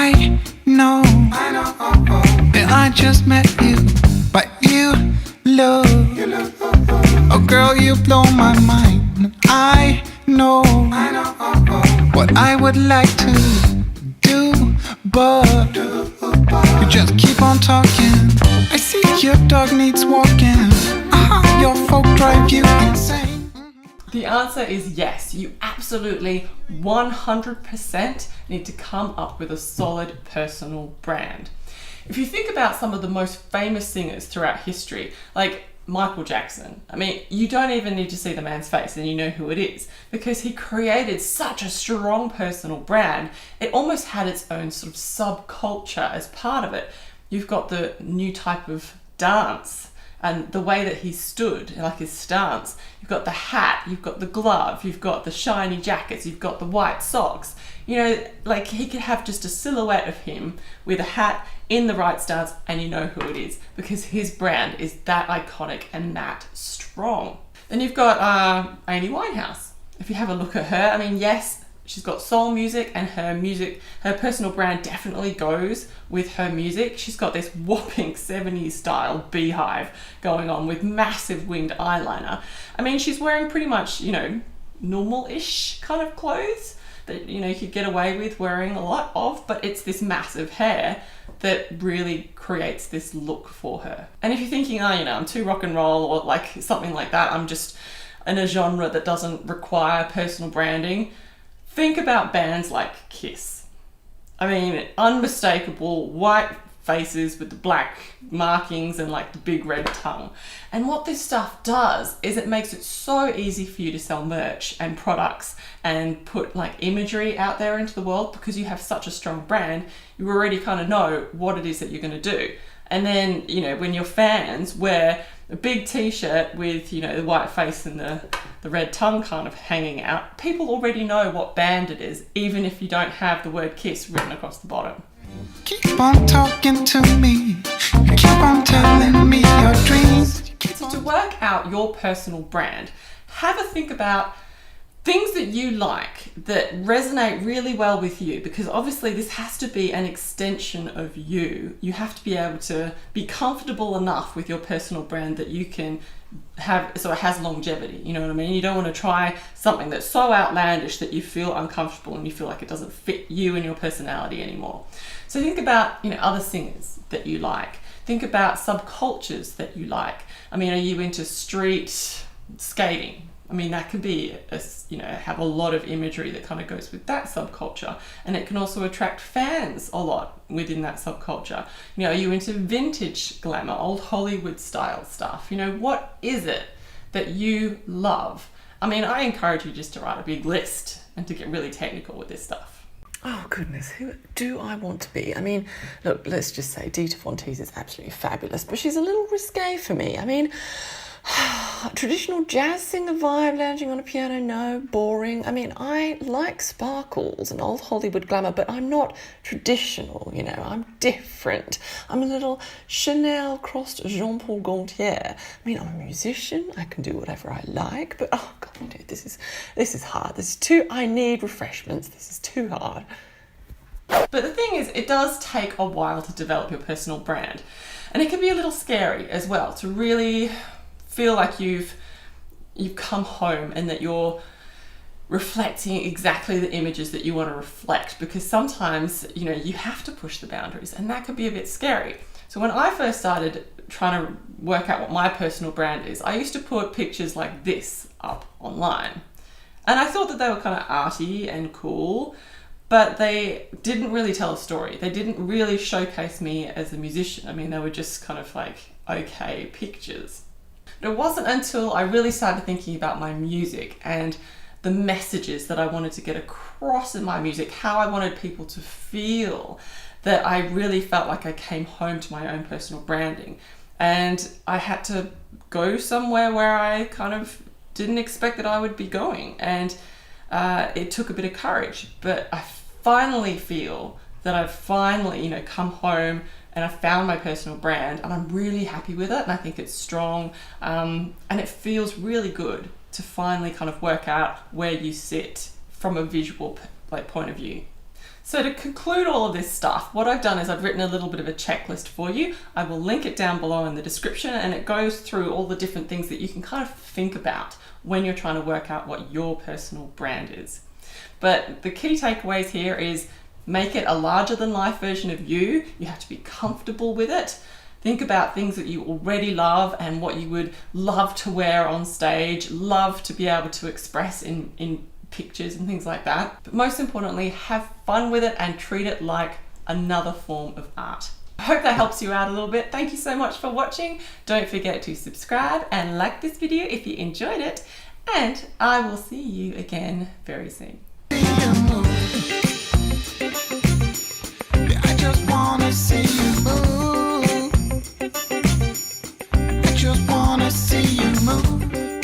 I know that I just met you, but you look, oh girl, you blow my mind. I know what I would like to do, but you just keep on talking. I see your dog needs walking. Your folk drive you insane. The answer is yes. You absolutely 100% need to come up with a solid personal brand. If you think about some of the most famous singers throughout history, like Michael Jackson, I mean, you don't even need to see the man's face and you know who it is, because he created such a strong personal brand. It almost had its own sort of subculture as part of it. You've got the new type of dance and the way that he stood, like his stance. You've got the hat, you've got the glove, you've got the shiny jackets, you've got the white socks. You know, like he could have just a silhouette of him with a hat in the right stance and you know who it is, because his brand is that iconic and that strong. Then you've got Amy Winehouse. If you have a look at her, I mean, yes, she's got soul music, and her personal brand definitely goes with her music. She's got this whopping 70s style beehive going on with massive winged eyeliner. I mean, she's wearing pretty much, you know, normal-ish kind of clothes that, you know, you could get away with wearing a lot of, but it's this massive hair that really creates this look for her. And if you're thinking, oh, you know, I'm too rock and roll or like something like that, I'm just in a genre that doesn't require personal branding, think about bands like Kiss. I mean, unmistakable white faces with the black markings and like the big red tongue. And what this stuff does is it makes it so easy for you to sell merch and products and put like imagery out there into the world, because you have such a strong brand. You already kind of know what it is that you're going to do. And then, you know, when your fans wear a big t-shirt with, you know, the white face and the red tongue kind of hanging out, people already know what band it is, even if you don't have the word Kiss written across the bottom. Keep on talking to me. Keep on telling me your dreams. So to work out your personal brand, have a think about things that you like, that resonate really well with you, because obviously this has to be an extension of you. You have to be able to be comfortable enough with your personal brand that you can have, so it has longevity, you know what I mean? You don't want to try something that's so outlandish that you feel uncomfortable and you feel like it doesn't fit you and your personality anymore. So think about, you know, other singers that you like. Think about subcultures that you like. I mean, are you into street skating? I mean, that could be, you know, have a lot of imagery that kind of goes with that subculture, and it can also attract fans a lot within that subculture. You know, are you into vintage glamour, old Hollywood style stuff? You know, what is it that you love? I mean, I encourage you just to write a big list and to get really technical with this stuff. Oh goodness, who do I want to be? I mean, look, let's just say Dita Von Teese is absolutely fabulous, but she's a little risque for me. I mean, traditional jazz singer vibe, lounging on a piano, no, boring. I mean, I like sparkles and old Hollywood glamour, but I'm not traditional, you know, I'm different. I'm a little Chanel crossed Jean-Paul Gaultier. I mean, I'm a musician, I can do whatever I like, but oh God, dude, this is hard. I need refreshments, this is too hard. But the thing is, it does take a while to develop your personal brand. And it can be a little scary as well to really feel like you've come home and that you're reflecting exactly the images that you want to reflect, because sometimes, you know, you have to push the boundaries and that could be a bit scary. So when I first started trying to work out what my personal brand is, I used to put pictures like this up online. And I thought that they were kind of arty and cool, but they didn't really tell a story. They didn't really showcase me as a musician. I mean, they were just kind of like okay pictures. But it wasn't until I really started thinking about my music and the messages that I wanted to get across in my music, how I wanted people to feel, that I really felt like I came home to my own personal branding. And I had to go somewhere where I kind of didn't expect that I would be going. And it took a bit of courage, but I finally feel that I've finally, you know, come home and I found my personal brand and I'm really happy with it, and I think it's strong, and it feels really good to finally kind of work out where you sit from a visual point of view. So to conclude all of this stuff, what I've done is I've written a little bit of a checklist for you. I will link it down below in the description, and it goes through all the different things that you can kind of think about when you're trying to work out what your personal brand is. But the key takeaways here is make it a larger than life version of you. You have to be comfortable with it. Think about things that you already love and what you would love to wear on stage, love to be able to express in pictures and things like that. But most importantly, have fun with it and treat it like another form of art. I hope that helps you out a little bit. Thank you so much for watching. Don't forget to subscribe and like this video if you enjoyed it, and I will see you again very soon. See you move.